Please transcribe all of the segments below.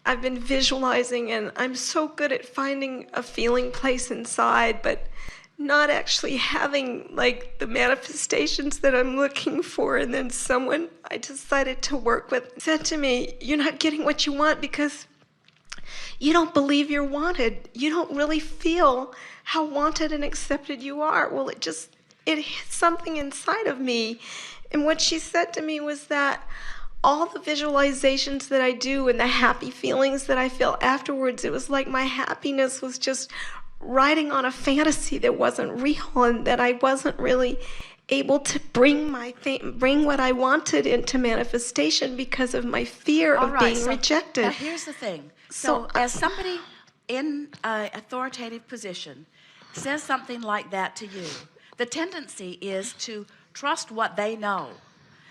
I've been visualizing, and I'm so good at finding a feeling place inside, but not actually having like the manifestations that I'm looking for. And then someone I decided to work with said to me, "You're not getting what you want because you don't believe you're wanted. You don't really feel how wanted and accepted you are." Well, it hit something inside of me. And what she said to me was that all the visualizations that I do and the happy feelings that I feel afterwards, it was like my happiness was just riding on a fantasy that wasn't real, and that I wasn't really able to bring what I wanted into manifestation because of my fear of being rejected. Now here's the thing. So as somebody in an authoritative position says something like that to you, the tendency is to trust what they know.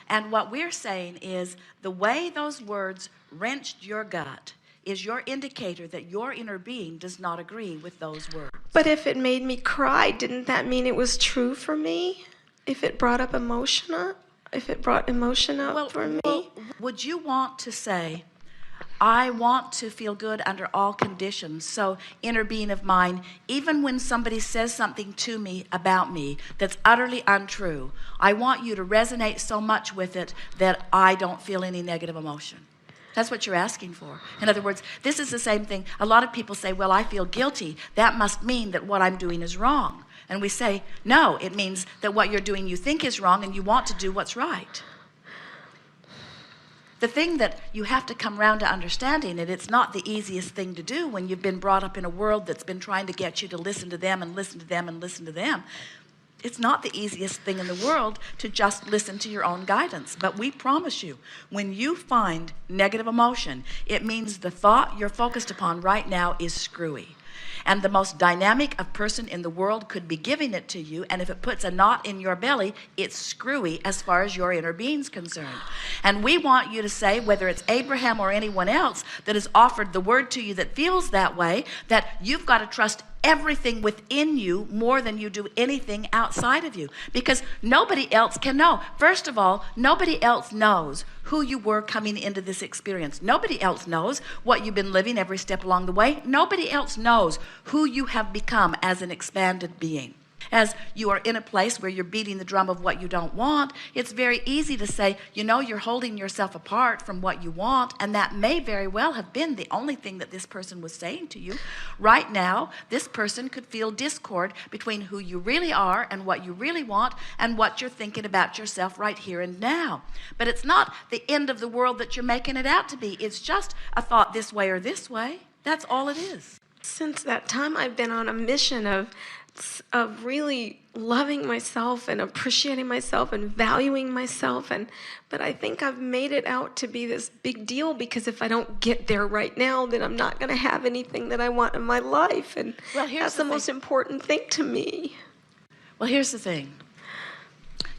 And what we're saying is the way those words wrenched your gut is your indicator that your inner being does not agree with those words. But if it made me cry, didn't that mean it was true for me? If it brought up emotion up? If it brought emotion up for me? Well, would you want to say, I want to feel good under all conditions, so inner being of mine, even when somebody says something to me about me that's utterly untrue, I want you to resonate so much with it that I don't feel any negative emotion? That's what you're asking for. In other words, this is the same thing. A lot of people say, well, I feel guilty. That must mean that what I'm doing is wrong. And we say, no, it means that what you're doing you think is wrong and you want to do what's right. The thing that you have to come around to understanding, and it's not the easiest thing to do when you've been brought up in a world that's been trying to get you to listen to them and listen to them and listen to them. It's not the easiest thing in the world to just listen to your own guidance. But we promise you, when you find negative emotion, it means the thought you're focused upon right now is screwy. And the most dynamic person in the world could be giving it to you, and if it puts a knot in your belly, it's screwy as far as your inner being's concerned. And we want you to say, whether it's Abraham or anyone else that has offered the word to you that feels that way, that you've got to trust everything within you more than you do anything outside of you, because nobody else can know. First of all, nobody else knows who you were coming into this experience. Nobody else knows what you've been living every step along the way. Nobody else knows who you have become as an expanded being. As you are in a place where you're beating the drum of what you don't want, it's very easy to say, you know, you're holding yourself apart from what you want, and that may very well have been the only thing that this person was saying to you. Right now, this person could feel discord between who you really are and what you really want and what you're thinking about yourself right here and now. But it's not the end of the world that you're making it out to be. It's just a thought this way or this way. That's all it is. Since that time, I've been on a mission of really loving myself and appreciating myself and valuing myself, but I think I've made it out to be this big deal, because if I don't get there right now, then I'm not going to have anything that I want in my life, and that's the most important thing to me. Well, here's the thing.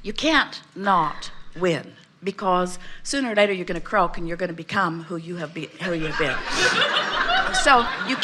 You can't not win, because sooner or later you're going to croak and you're going to become who you have been. So you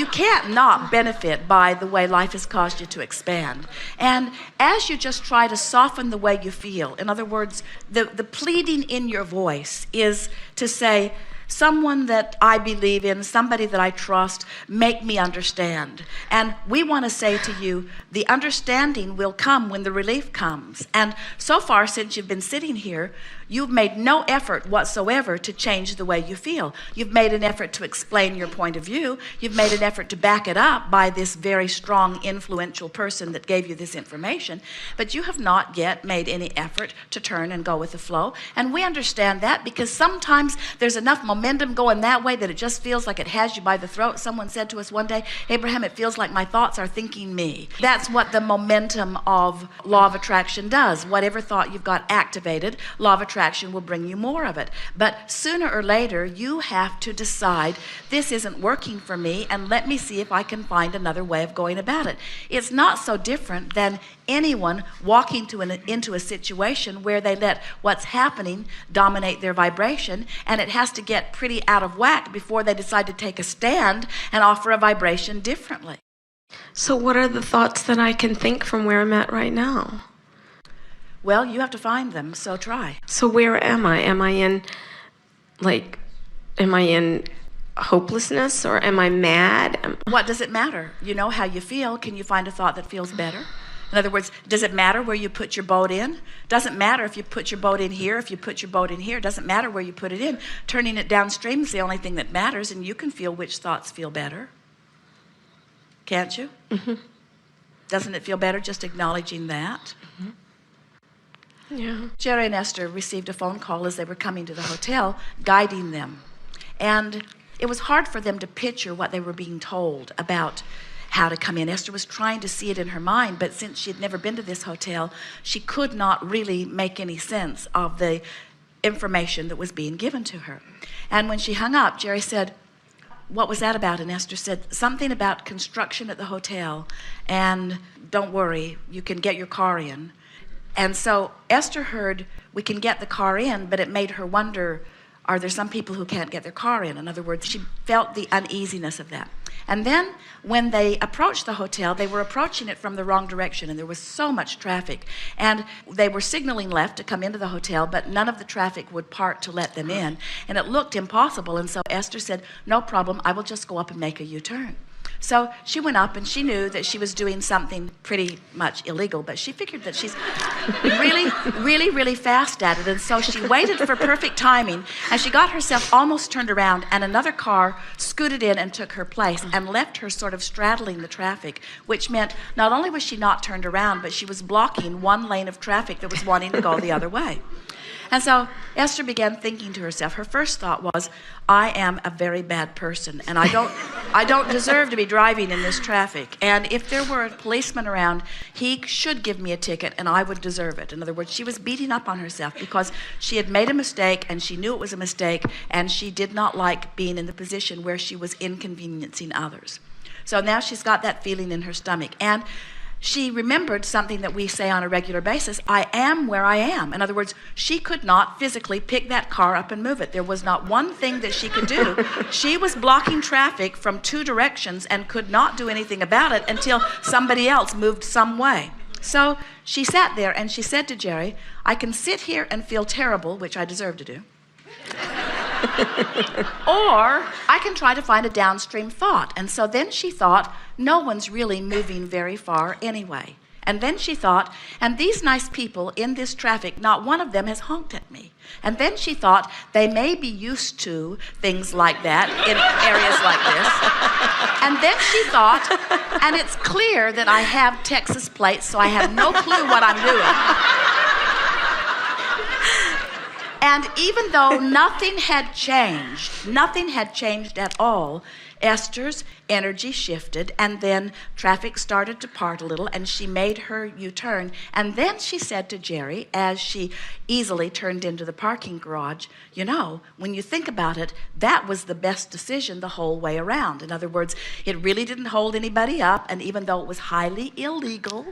can't not benefit by the way life has caused you to expand. And as you just try to soften the way you feel, in other words, the pleading in your voice is to say, someone that I believe in, somebody that I trust, make me understand. And we want to say to you, the understanding will come when the relief comes. And so far, since you've been sitting here, you've made no effort whatsoever to change the way you feel. You've made an effort to explain your point of view. You've made an effort to back it up by this very strong, influential person that gave you this information. But you have not yet made any effort to turn and go with the flow. And we understand that, because sometimes there's enough momentum going that way that it just feels like it has you by the throat. Someone said to us one day, Abraham, it feels like my thoughts are thinking me. That's what the momentum of law of attraction does. Whatever thought you've got activated, law of attraction will bring you more of it. But sooner or later, you have to decide, this isn't working for me, and let me see if I can find another way of going about it. It's not so different than anyone walking into a situation where they let what's happening dominate their vibration, and it has to get pretty out of whack before they decide to take a stand and offer a vibration differently. So what are the thoughts that I can think from where I'm at right now? Well, you have to find them, so try. So where am I? Am I in hopelessness, or am I mad? What does it matter? You know how you feel. Can you find a thought that feels better? In other words, does it matter where you put your boat in? Doesn't matter if you put your boat in here, if you put your boat in here. Doesn't matter where you put it in. Turning it downstream is the only thing that matters, and you can feel which thoughts feel better. Can't you? Mm-hmm. Doesn't it feel better just acknowledging that? Mm-hmm. Yeah. Jerry and Esther received a phone call as they were coming to the hotel, guiding them. And it was hard for them to picture what they were being told about how to come in. Esther was trying to see it in her mind, but since she had never been to this hotel, she could not really make any sense of the information that was being given to her. And when she hung up, Jerry said, "What was that about?" And Esther said, "Something about construction at the hotel, and don't worry, you can get your car in." And so Esther heard, "We can get the car in," but it made her wonder, are there some people who can't get their car in? In other words, she felt the uneasiness of that. And then when they approached the hotel, they were approaching it from the wrong direction, and there was so much traffic. And they were signaling left to come into the hotel, but none of the traffic would part to let them in. And it looked impossible, and so Esther said, "No problem, I will just go up and make a U-turn." So she went up, and she knew that she was doing something pretty much illegal, but she figured that she's really fast at it. And so she waited for perfect timing, and she got herself almost turned around, and another car scooted in and took her place and left her sort of straddling the traffic, which meant not only was she not turned around, but she was blocking one lane of traffic that was wanting to go the other way. And so Esther began thinking to herself, her first thought was, I am a very bad person, and I don't deserve to be driving in this traffic. And if there were a policeman around, he should give me a ticket, and I would deserve it. In other words, she was beating up on herself because she had made a mistake, and she knew it was a mistake, and she did not like being in the position where she was inconveniencing others. So now she's got that feeling in her stomach. And she remembered something that we say on a regular basis, I am where I am. In other words, she could not physically pick that car up and move it. There was not one thing that she could do. She was blocking traffic from two directions and could not do anything about it until somebody else moved some way. So she sat there and she said to Jerry, I can sit here and feel terrible, which I deserve to do. Or I can try to find a downstream thought. And so then she thought, no one's really moving very far anyway. And then she thought, and these nice people in this traffic, not one of them has honked at me. And then she thought, they may be used to things like that in areas like this. And then she thought, and it's clear that I have Texas plates, so I have no clue what I'm doing. And even though nothing had changed at all, Esther's energy shifted, and then traffic started to part a little, and she made her U-turn. And then she said to Jerry, as she easily turned into the parking garage, you know, when you think about it, that was the best decision the whole way around. In other words, it really didn't hold anybody up, and even though it was highly illegal,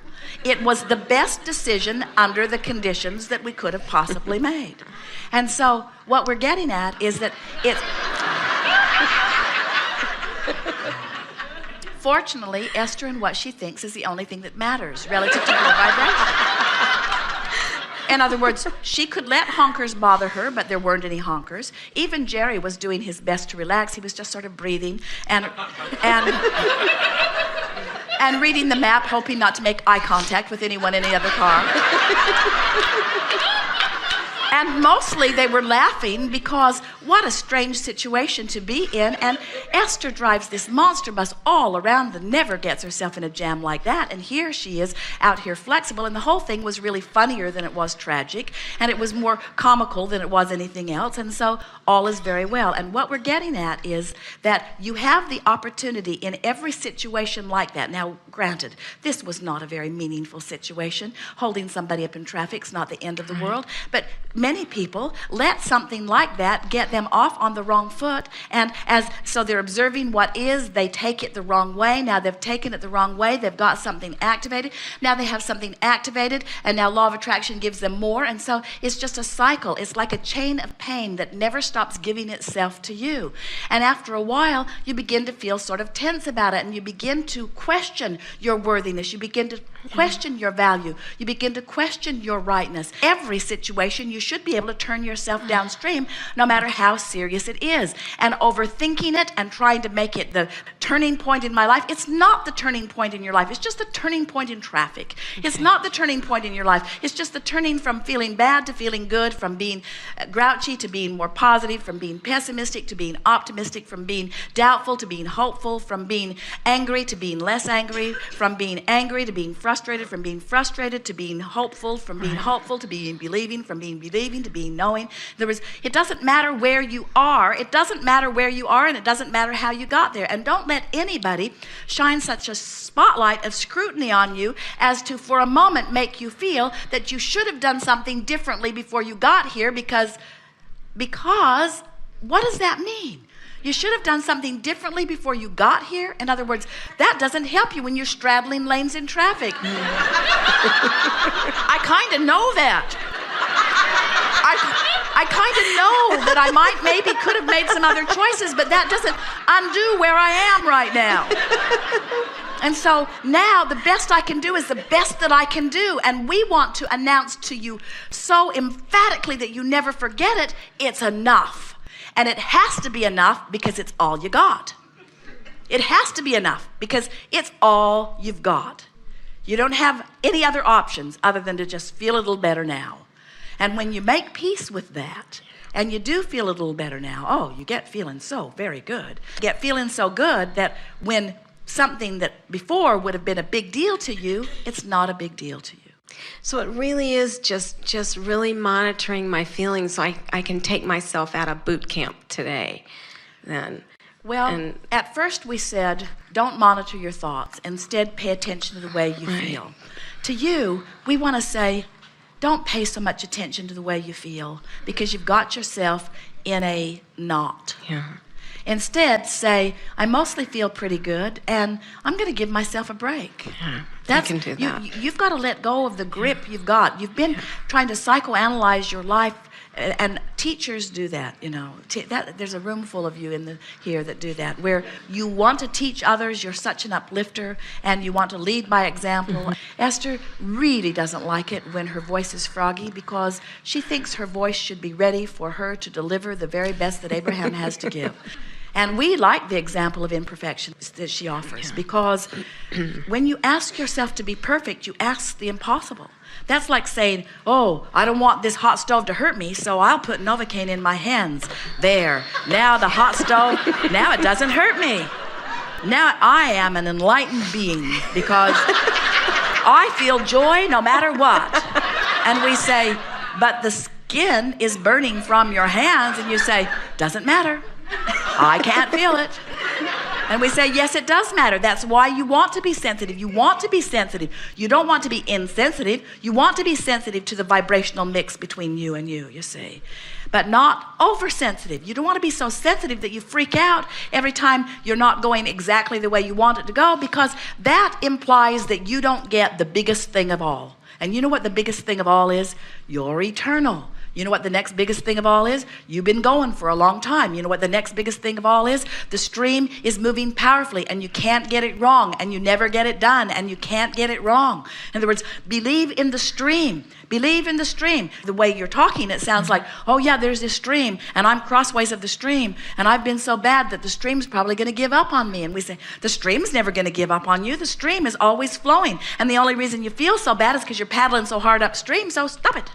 it was the best decision under the conditions that we could have possibly made. And so what we're getting at is that it's... Fortunately, Esther and what she thinks is the only thing that matters relative to her vibration. In other words, she could let honkers bother her, but there weren't any honkers. Even Jerry was doing his best to relax. He was just sort of breathing and reading the map, hoping not to make eye contact with anyone in the other car. And mostly they were laughing because what a strange situation to be in. And Esther drives this monster bus all around and never gets herself in a jam like that. And here she is out here flexible. And the whole thing was really funnier than it was tragic. And it was more comical than it was anything else. And so all is very well. And what we're getting at is that you have the opportunity in every situation like that. Now, granted, this was not a very meaningful situation. Holding somebody up in traffic is not the end of the world. But many people let something like that get them off on the wrong foot, and so they're observing what is, they take it the wrong way. Now they've taken it the wrong way, they've got something activated, now they have something activated, and now law of attraction gives them more, and so it's just a cycle. It's like a chain of pain that never stops giving itself to you. And after a while, you begin to feel sort of tense about it, and you begin to question your worthiness. You begin to question your value. You begin to question your rightness. Every situation, you should be able to turn yourself downstream, no matter how serious it is. And overthinking it and trying to make it the turning point in my life, it's not the turning point in your life. It's just the turning point in traffic. It's not the turning point in your life. It's just the turning from feeling bad to feeling good, from being grouchy to being more positive, from being pessimistic to being optimistic, from being doubtful to being hopeful, from being angry to being less angry, from being angry to being frustrated, from being frustrated to being hopeful, from being hopeful to being believing, from being believing to being knowing. There was, it doesn't matter where you are. It doesn't matter where you are, and it doesn't matter how you got there. And don't let anybody shine such a spotlight of scrutiny on you as to, for a moment, make you feel that you should have done something differently before you got here, because what does that mean? You should have done something differently before you got here. In other words, that doesn't help you when you're straddling lanes in traffic. I kind of know that. I kind of know that I could have made some other choices, but that doesn't undo where I am right now. And so now the best I can do is the best that I can do. And we want to announce to you so emphatically that you never forget it, it's enough. And it has to be enough because it's all you got. It has to be enough because it's all you've got. You don't have any other options other than to just feel a little better now. And when you make peace with that, and you do feel a little better now, oh, you get feeling so very good. You get feeling so good that when something that before would have been a big deal to you, it's not a big deal to you. So it really is just really monitoring my feelings so I can take myself out of boot camp today then. Well, at first we said, don't monitor your thoughts. Instead, pay attention to the way you feel. To you, we want to say, don't pay so much attention to the way you feel because you've got yourself in a knot. Yeah. Instead, say, I mostly feel pretty good, and I'm going to give myself a break. Yeah, I can do that. You've got to let go of the grip you've got. You've been trying to psychoanalyze your life, and teachers do that, you know. There's a room full of you here that do that, where you want to teach others, you're such an uplifter, and you want to lead by example. Esther really doesn't like it when her voice is froggy because she thinks her voice should be ready for her to deliver the very best that Abraham has to give. And we like the example of imperfection that she offers because when you ask yourself to be perfect, you ask the impossible. That's like saying, oh, I don't want this hot stove to hurt me, so I'll put Novocaine in my hands. There, now the hot stove, now it doesn't hurt me. Now I am an enlightened being because I feel joy no matter what. And we say, but the skin is burning from your hands, and you say, doesn't matter. I can't feel it. And we say, yes, it does matter. That's why you want to be sensitive. You want to be sensitive. You don't want to be insensitive. You want to be sensitive to the vibrational mix between you and you see. But not oversensitive. You don't want to be so sensitive that you freak out every time you're not going exactly the way you want it to go, because that implies that you don't get the biggest thing of all. And you know what the biggest thing of all is? You're eternal. You know what the next biggest thing of all is? You've been going for a long time. You know what the next biggest thing of all is? The stream is moving powerfully, and you can't get it wrong, and you never get it done, and you can't get it wrong. In other words, believe in the stream. Believe in the stream. The way you're talking, it sounds like, oh yeah, there's this stream, and I'm crossways of the stream, and I've been so bad that the stream's probably going to give up on me. And we say, the stream's never going to give up on you. The stream is always flowing, and the only reason you feel so bad is because you're paddling so hard upstream, so stop it.